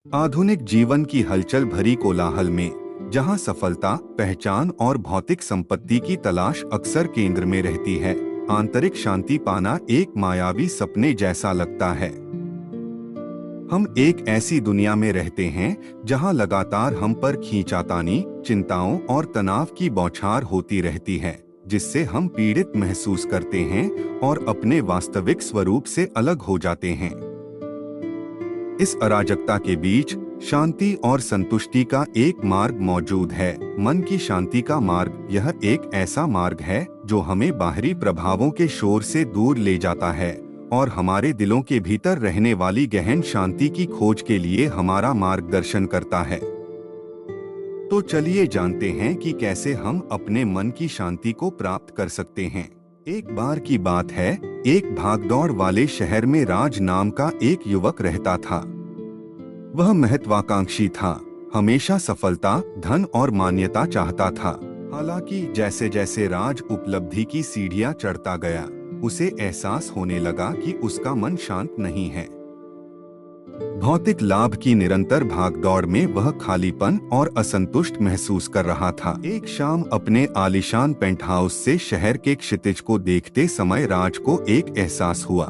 आधुनिक जीवन की हलचल भरी कोलाहल में, जहां सफलता, पहचान और भौतिक संपत्ति की तलाश अक्सर केंद्र में रहती है, आंतरिक शांति पाना एक मायावी सपने जैसा लगता है। हम एक ऐसी दुनिया में रहते हैं जहां लगातार हम पर खींचातानी, चिंताओं और तनाव की बौछार होती रहती है, जिससे हम पीड़ित महसूस करते हैं और अपने वास्तविक स्वरूप से अलग हो जाते हैं। इस अराजकता के बीच शांति और संतुष्टि का एक मार्ग मौजूद है। मन की शांति का मार्ग यह एक ऐसा मार्ग है जो हमें बाहरी प्रभावों के शोर से दूर ले जाता है और हमारे दिलों के भीतर रहने वाली गहन शांति की खोज के लिए हमारा मार्गदर्शन करता है। तो चलिए जानते हैं कि कैसे हम अपने मन की शांति को प्राप्त कर सकते हैं। एक बार की बात है, एक भागदौड़ वाले शहर में राज नाम का एक युवक रहता था। वह महत्वाकांक्षी था, हमेशा सफलता, धन और मान्यता चाहता था। हालांकि जैसे जैसे राज उपलब्धि की सीढ़ियां चढ़ता गया, उसे एहसास होने लगा कि उसका मन शांत नहीं है। भौतिक लाभ की निरंतर भागदौड़ में वह खालीपन और असंतुष्ट महसूस कर रहा था। एक शाम अपने आलीशान पेंट हाउस से शहर के क्षितिज को देखते समय राज को एक एहसास हुआ।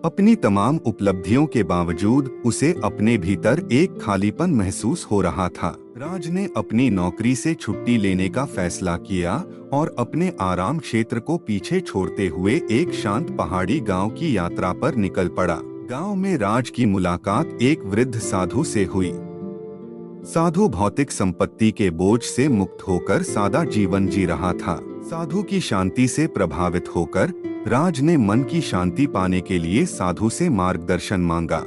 अपनी तमाम उपलब्धियों के बावजूद उसे अपने भीतर एक खालीपन महसूस हो रहा था। राज ने अपनी नौकरी से छुट्टी लेने का फैसला किया और अपने आराम क्षेत्र को पीछे छोड़ते हुए एक शांत पहाड़ी गांव की यात्रा पर निकल पड़ा। गांव में राज की मुलाकात एक वृद्ध साधु से हुई। साधु भौतिक संपत्ति के बोझ से मुक्त होकर सादा जीवन जी रहा था। साधु की शांति से प्रभावित होकर राज ने मन की शांति पाने के लिए साधु से मार्गदर्शन मांगा।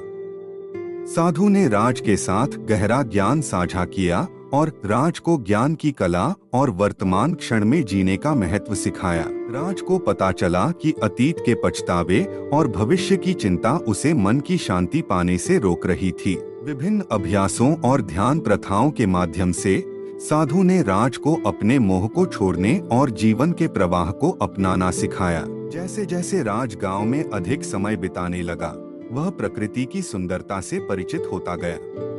साधु ने राज के साथ गहरा ज्ञान साझा किया और राज को ज्ञान की कला और वर्तमान क्षण में जीने का महत्व सिखाया। राज को पता चला कि अतीत के पछतावे और भविष्य की चिंता उसे मन की शांति पाने से रोक रही थी। विभिन्न अभ्यासों और ध्यान प्रथाओं के माध्यम से साधु ने राज को अपने मोह को छोड़ने और जीवन के प्रवाह को अपनाना सिखाया। जैसे जैसे राज गांव में अधिक समय बिताने लगा, वह प्रकृति की सुंदरता से परिचित होता गया।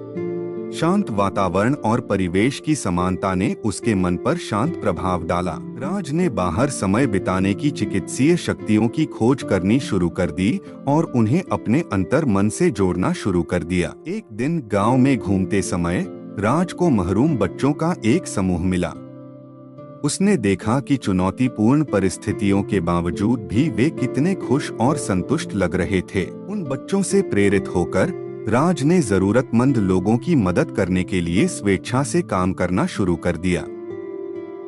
शांत वातावरण और परिवेश की समानता ने उसके मन पर शांत प्रभाव डाला। राज ने बाहर समय बिताने की चिकित्सीय शक्तियों की खोज करनी शुरू कर दी और उन्हें अपने अंतर मन से जोड़ना शुरू कर दिया। एक दिन गांव में घूमते समय राज को महरूम बच्चों का एक समूह मिला। उसने देखा कि चुनौतीपूर्ण परिस्थितियों के बावजूद भी वे कितने खुश और संतुष्ट लग रहे थे। उन बच्चों से प्रेरित होकर राज ने जरूरतमंद लोगों की मदद करने के लिए स्वेच्छा से काम करना शुरू कर दिया।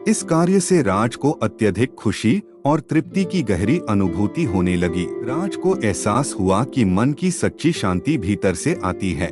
इस कार्य से राज को अत्यधिक खुशी और तृप्ति की गहरी अनुभूति होने लगी। राज को एहसास हुआ कि मन की सच्ची शांति भीतर से आती है।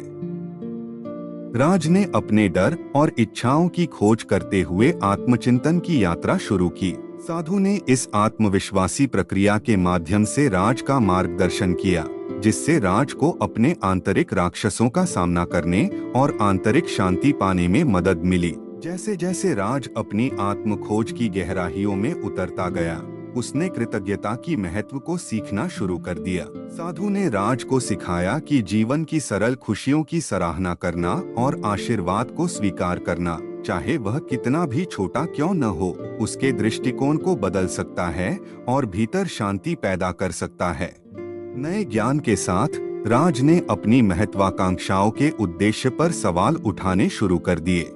राज ने अपने डर और इच्छाओं की खोज करते हुए आत्मचिंतन की यात्रा शुरू की। साधु ने इस आत्मविश्वासी प्रक्रिया के माध्यम से राज का मार्गदर्शन किया, जिससे राज को अपने आंतरिक राक्षसों का सामना करने और आंतरिक शांति पाने में मदद मिली। जैसे जैसे राज अपनी आत्म खोज की गहराइयों में उतरता गया, उसने कृतज्ञता की महत्व को सीखना शुरू कर दिया। साधु ने राज को सिखाया कि जीवन की सरल खुशियों की सराहना करना और आशीर्वाद को स्वीकार करना, चाहे वह कितना भी छोटा क्यों न हो, उसके दृष्टिकोण को बदल सकता है और भीतर शांति पैदा कर सकता है। नए ज्ञान के साथ राज ने अपनी महत्वाकांक्षाओं के उद्देश्य पर सवाल उठाने शुरू कर दिए।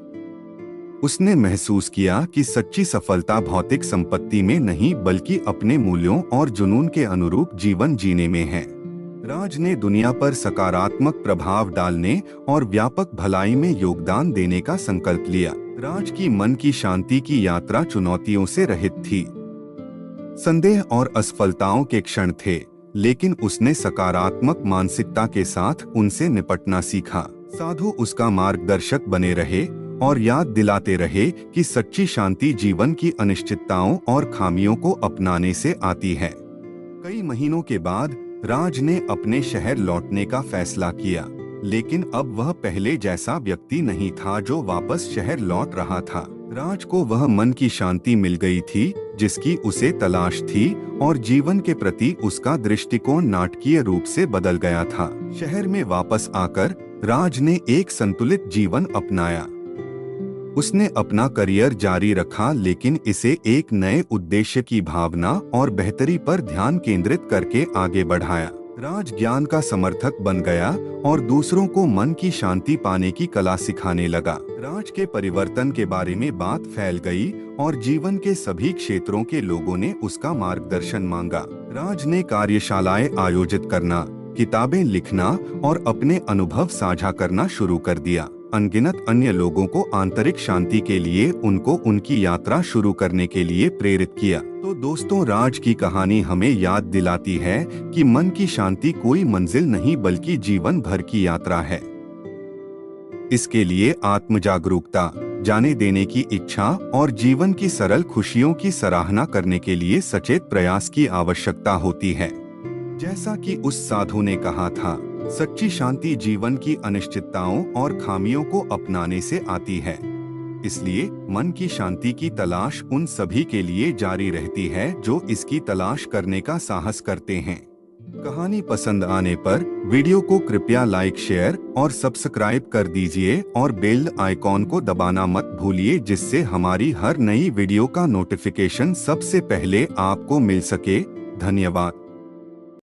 उसने महसूस किया कि सच्ची सफलता भौतिक संपत्ति में नहीं बल्कि अपने मूल्यों और जुनून के अनुरूप जीवन जीने में है। राज ने दुनिया पर सकारात्मक प्रभाव डालने और व्यापक भलाई में योगदान देने का संकल्प लिया। राज की मन की शांति की यात्रा चुनौतियों से रहित थी। संदेह और असफलताओं के क्षण थे, लेकिन उसने सकारात्मक मानसिकता के साथ उनसे निपटना सीखा। साधु उसका मार्गदर्शक बने रहे और याद दिलाते रहे कि सच्ची शांति जीवन की अनिश्चितताओं और खामियों को अपनाने से आती है। कई महीनों के बाद राज ने अपने शहर लौटने का फैसला किया, लेकिन अब वह पहले जैसा व्यक्ति नहीं था जो वापस शहर लौट रहा था। राज को वह मन की शांति मिल गई थी जिसकी उसे तलाश थी और जीवन के प्रति उसका दृष्टिकोण नाटकीय रूप से बदल गया था। शहर में वापस आकर राज ने एक संतुलित जीवन अपनाया। उसने अपना करियर जारी रखा, लेकिन इसे एक नए उद्देश्य की भावना और बेहतरी पर ध्यान केंद्रित करके आगे बढ़ाया। राज ज्ञान का समर्थक बन गया और दूसरों को मन की शांति पाने की कला सिखाने लगा। राज के परिवर्तन के बारे में बात फैल गई और जीवन के सभी क्षेत्रों के लोगों ने उसका मार्गदर्शन मांगा। राज ने कार्यशालाएं आयोजित करना, किताबें लिखना और अपने अनुभव साझा करना शुरू कर दिया। अनगिनत अन्य लोगों को आंतरिक शांति के लिए उनको उनकी यात्रा शुरू करने के लिए प्रेरित किया। तो दोस्तों, राज की कहानी हमें याद दिलाती है कि मन की शांति कोई मंजिल नहीं बल्कि जीवन भर की यात्रा है। इसके लिए आत्म जागरूकता, जाने देने की इच्छा और जीवन की सरल खुशियों की सराहना करने के लिए सचेत प्रयास की आवश्यकता होती है। जैसा कि उस साधु ने कहा था, सच्ची शांति जीवन की अनिश्चितताओं और खामियों को अपनाने से आती है। इसलिए मन की शांति की तलाश उन सभी के लिए जारी रहती है जो इसकी तलाश करने का साहस करते हैं। कहानी पसंद आने पर वीडियो को कृपया लाइक, शेयर और सब्सक्राइब कर दीजिए और बेल आइकॉन को दबाना मत भूलिए, जिससे हमारी हर नई वीडियो का नोटिफिकेशन सबसे पहले आपको मिल सके। धन्यवाद।